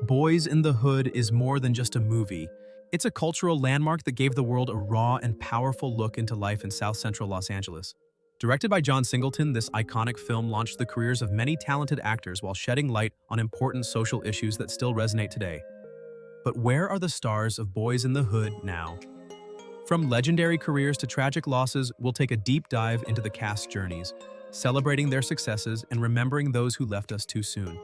Boys in the Hood is more than just a movie. It's a cultural landmark that gave the world a raw and powerful look into life in South Central Los Angeles. Directed by John Singleton, this iconic film launched the careers of many talented actors while shedding light on important social issues that still resonate today. But where are the stars of Boys in the Hood now? From legendary careers to tragic losses, we'll take a deep dive into the cast's journeys, celebrating their successes and remembering those who left us too soon.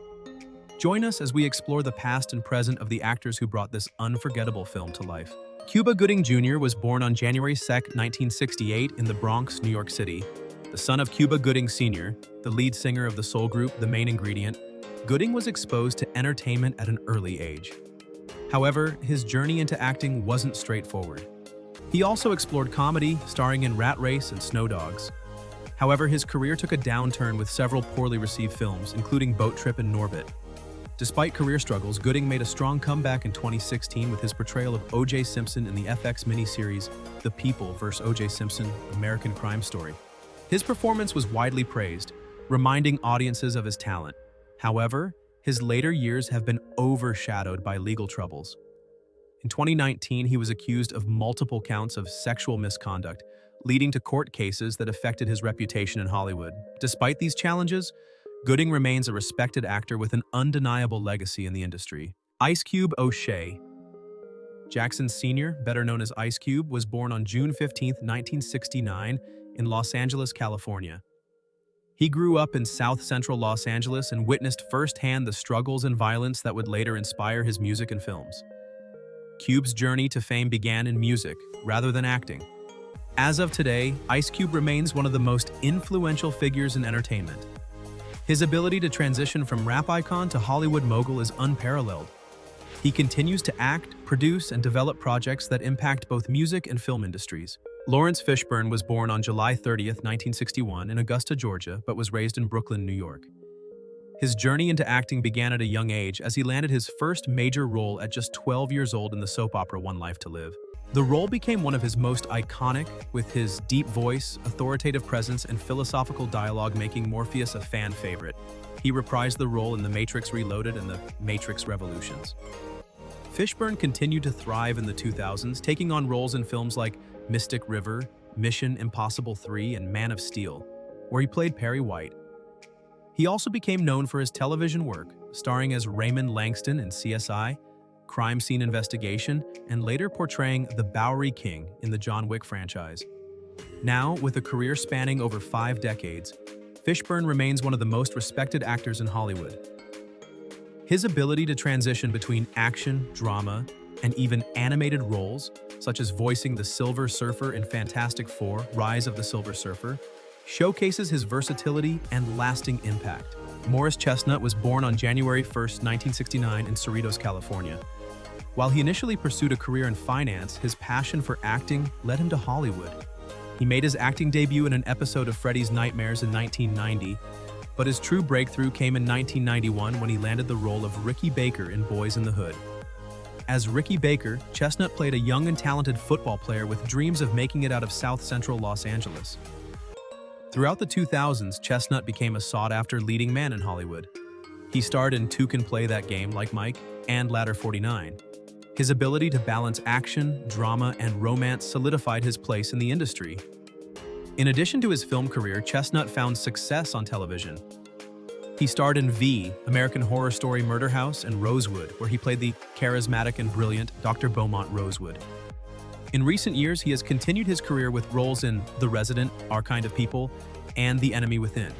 Join us as we explore the past and present of the actors who brought this unforgettable film to life. Cuba Gooding Jr. was born on January 2, 1968 in the Bronx, New York City. The son of Cuba Gooding Sr., the lead singer of the soul group The Main Ingredient, Gooding was exposed to entertainment at an early age. However, his journey into acting wasn't straightforward. He also explored comedy, starring in Rat Race and Snow Dogs. However, his career took a downturn with several poorly received films, including Boat Trip and Norbit. Despite career struggles, Gooding made a strong comeback in 2016 with his portrayal of O.J. Simpson in the FX miniseries The People vs. O.J. Simpson, American Crime Story. His performance was widely praised, reminding audiences of his talent. However, his later years have been overshadowed by legal troubles. In 2019, he was accused of multiple counts of sexual misconduct, leading to court cases that affected his reputation in Hollywood. Despite these challenges, Gooding remains a respected actor with an undeniable legacy in the industry. Ice Cube O'Shea Jackson Sr., better known as Ice Cube, was born on June 15, 1969, in Los Angeles, California. He grew up in South Central Los Angeles and witnessed firsthand the struggles and violence that would later inspire his music and films. Cube's journey to fame began in music, rather than acting. As of today, Ice Cube remains one of the most influential figures in entertainment. His ability to transition from rap icon to Hollywood mogul is unparalleled. He continues to act, produce, and develop projects that impact both music and film industries. Laurence Fishburne was born on July 30, 1961 in Augusta, Georgia, but was raised in Brooklyn, New York. His journey into acting began at a young age as he landed his first major role at just 12 years old in the soap opera One Life to Live. The role became one of his most iconic, with his deep voice, authoritative presence, and philosophical dialogue making Morpheus a fan favorite. He reprised the role in The Matrix Reloaded and The Matrix Revolutions. Fishburne continued to thrive in the 2000s, taking on roles in films like Mystic River, Mission Impossible 3, and Man of Steel, where he played Perry White. He also became known for his television work, starring as Raymond Langston in CSI, Crime Scene Investigation, and later portraying the Bowery King in the John Wick franchise. Now, with a career spanning over 5 decades, Fishburne remains one of the most respected actors in Hollywood. His ability to transition between action, drama, and even animated roles, such as voicing the Silver Surfer in Fantastic Four: Rise of the Silver Surfer, showcases his versatility and lasting impact. Morris Chestnut was born on January 1, 1969 in Cerritos, California. While he initially pursued a career in finance, his passion for acting led him to Hollywood. He made his acting debut in an episode of Freddy's Nightmares in 1990, but his true breakthrough came in 1991 when he landed the role of Ricky Baker in Boys in the Hood. As Ricky Baker, Chestnut played a young and talented football player with dreams of making it out of South Central Los Angeles. Throughout the 2000s, Chestnut became a sought-after leading man in Hollywood. He starred in Two Can Play That Game, Like Mike, and Ladder 49. His ability to balance action, drama, and romance solidified his place in the industry. In addition to his film career, Chestnut found success on television. He starred in V, American Horror Story Murder House, and Rosewood, where he played the charismatic and brilliant Dr. Beaumont Rosewood. In recent years, he has continued his career with roles in The Resident, Our Kind of People, and The Enemy Within.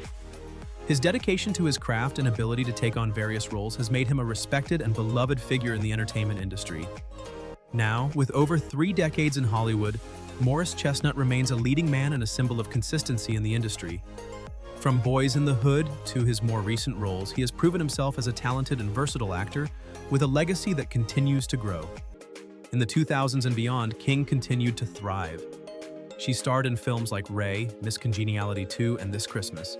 His dedication to his craft and ability to take on various roles has made him a respected and beloved figure in the entertainment industry. Now, with over 3 decades in Hollywood, Morris Chestnut remains a leading man and a symbol of consistency in the industry. From Boys in the Hood to his more recent roles, he has proven himself as a talented and versatile actor with a legacy that continues to grow. In the 2000s and beyond, King continued to thrive. She starred in films like Ray, Miss Congeniality 2, and This Christmas.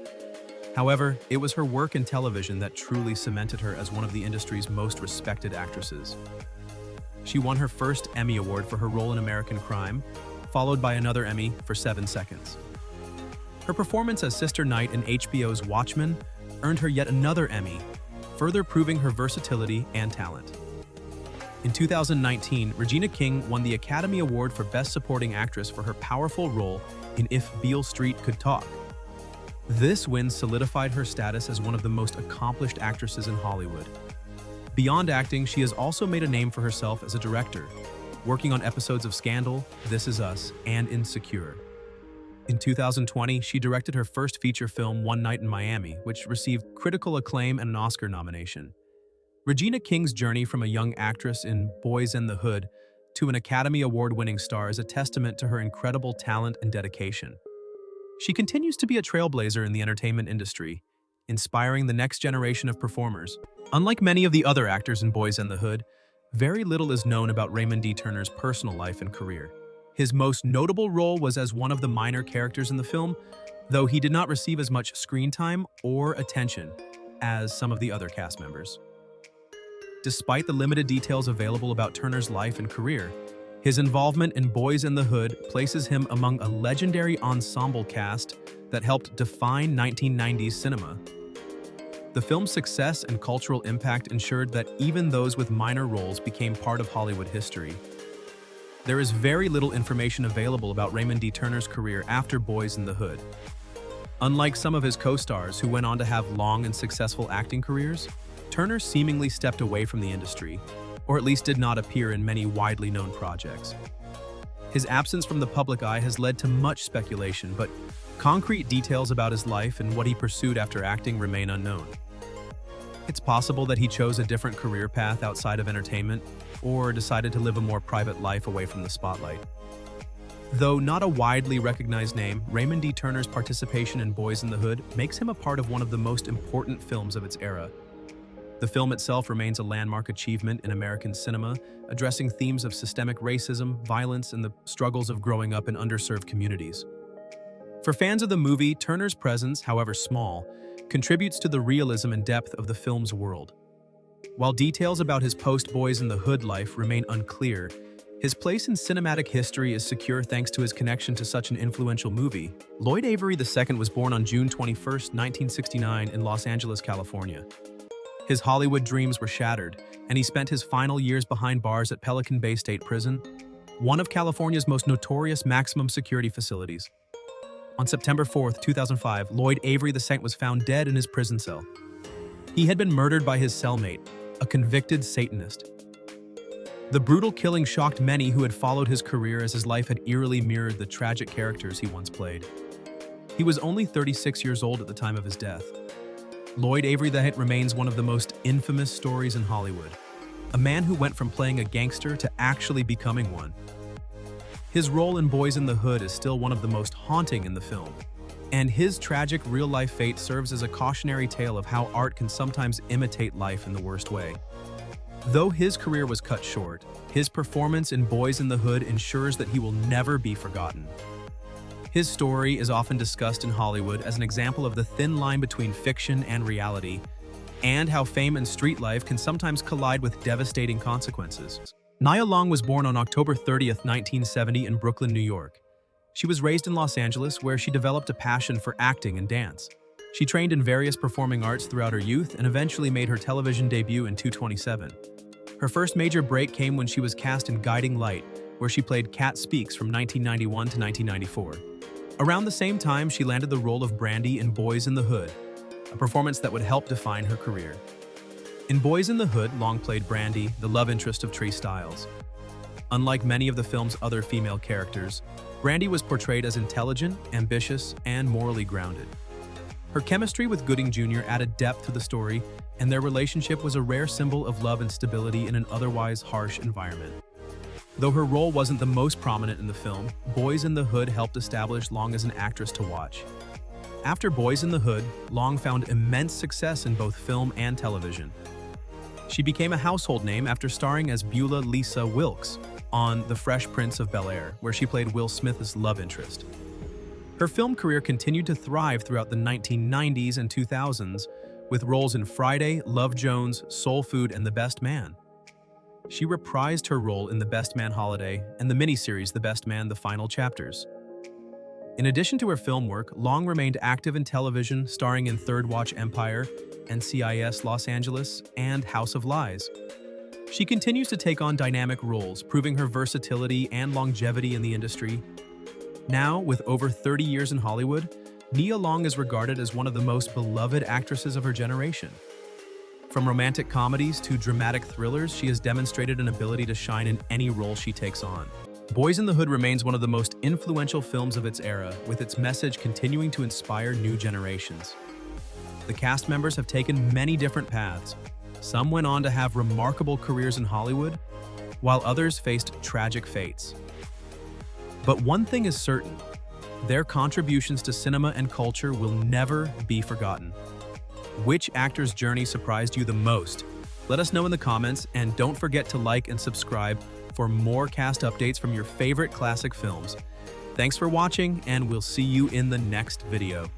However, it was her work in television that truly cemented her as one of the industry's most respected actresses. She won her first Emmy Award for her role in American Crime, followed by another Emmy for 7 Seconds. Her performance as Sister Knight in HBO's Watchmen earned her yet another Emmy further proving her versatility and talent. In 2019, Regina King won the Academy Award for Best Supporting Actress for her powerful role in If Beale Street Could Talk. This win solidified her status as one of the most accomplished actresses in Hollywood. Beyond acting, she has also made a name for herself as a director, working on episodes of Scandal, This Is Us, and Insecure. In 2020, she directed her first feature film, One Night in Miami, which received critical acclaim and an Oscar nomination. Regina King's journey from a young actress in Boyz n the Hood to an Academy Award-winning star is a testament to her incredible talent and dedication. She continues to be a trailblazer in the entertainment industry, inspiring the next generation of performers. Unlike many of the other actors in Boyz n the Hood, very little is known about Raymond D. Turner's personal life and career. His most notable role was as one of the minor characters in the film, though he did not receive as much screen time or attention as some of the other cast members. Despite the limited details available about Turner's life and career, his involvement in Boyz n the Hood places him among a legendary ensemble cast that helped define 1990s cinema. The film's success and cultural impact ensured that even those with minor roles became part of Hollywood history. There is very little information available about Raymond D. Turner's career after Boyz n the Hood. Unlike some of his co-stars who went on to have long and successful acting careers, Turner seemingly stepped away from the industry, or at least did not appear in many widely known projects. His absence from the public eye has led to much speculation, but concrete details about his life and what he pursued after acting remain unknown. It's possible that he chose a different career path outside of entertainment, or decided to live a more private life away from the spotlight. Though not a widely recognized name, Raymond D. Turner's participation in Boyz n the Hood makes him a part of one of the most important films of its era. The film itself remains a landmark achievement in American cinema, addressing themes of systemic racism, violence, and the struggles of growing up in underserved communities. For fans of the movie, Turner's presence, however small, contributes to the realism and depth of the film's world. While details about his post-Boyz n the Hood life remain unclear, his place in cinematic history is secure thanks to his connection to such an influential movie. Lloyd Avery II was born on June 21, 1969 in Los Angeles, California. His Hollywood dreams were shattered, and he spent his final years behind bars at Pelican Bay State Prison, one of California's most notorious maximum security facilities. On September 4, 2005, Lloyd Avery II was found dead in his prison cell. He had been murdered by his cellmate, a convicted Satanist. The brutal killing shocked many who had followed his career, as his life had eerily mirrored the tragic characters he once played. He was only 36 years old at the time of his death. Lloyd Avery II remains one of the most infamous stories in Hollywood, a man who went from playing a gangster to actually becoming one. His role in Boyz n the Hood is still one of the most haunting in the film, and his tragic real-life fate serves as a cautionary tale of how art can sometimes imitate life in the worst way. Though his career was cut short, his performance in Boyz n the Hood ensures that he will never be forgotten. His story is often discussed in Hollywood as an example of the thin line between fiction and reality, and how fame and street life can sometimes collide with devastating consequences. Nia Long was born on October 30, 1970 in Brooklyn, New York. She was raised in Los Angeles, where she developed a passion for acting and dance. She trained in various performing arts throughout her youth and eventually made her television debut in 227. Her first major break came when she was cast in Guiding Light, where she played Cat Speaks from 1991 to 1994. Around the same time, she landed the role of Brandy in Boyz n the Hood, a performance that would help define her career. In Boyz n the Hood, Long played Brandy, the love interest of Tree Styles. Unlike many of the film's other female characters, Brandy was portrayed as intelligent, ambitious, and morally grounded. Her chemistry with Gooding Jr. added depth to the story, and their relationship was a rare symbol of love and stability in an otherwise harsh environment. Though her role wasn't the most prominent in the film, Boyz n the Hood helped establish Long as an actress to watch. After Boyz n the Hood, Long found immense success in both film and television. She became a household name after starring as Beulah Lisa Wilkes on The Fresh Prince of Bel-Air, where she played Will Smith's love interest. Her film career continued to thrive throughout the 1990s and 2000s, with roles in Friday, Love Jones, Soul Food, and The Best Man. She reprised her role in The Best Man Holiday and the miniseries The Best Man: The Final Chapters. In addition to her film work, Long remained active in television, starring in Third Watch Empire, NCIS Los Angeles, and House of Lies. She continues to take on dynamic roles, proving her versatility and longevity in the industry. Now, with over 30 years in Hollywood, Nia Long is regarded as one of the most beloved actresses of her generation. From romantic comedies to dramatic thrillers, she has demonstrated an ability to shine in any role she takes on. Boyz n the Hood remains one of the most influential films of its era, with its message continuing to inspire new generations. The cast members have taken many different paths. Some went on to have remarkable careers in Hollywood, while others faced tragic fates. But one thing is certain: their contributions to cinema and culture will never be forgotten. Which actor's journey surprised you the most? Let us know in the comments, and don't forget to like and subscribe for more cast updates from your favorite classic films. Thanks for watching, and we'll see you in the next video.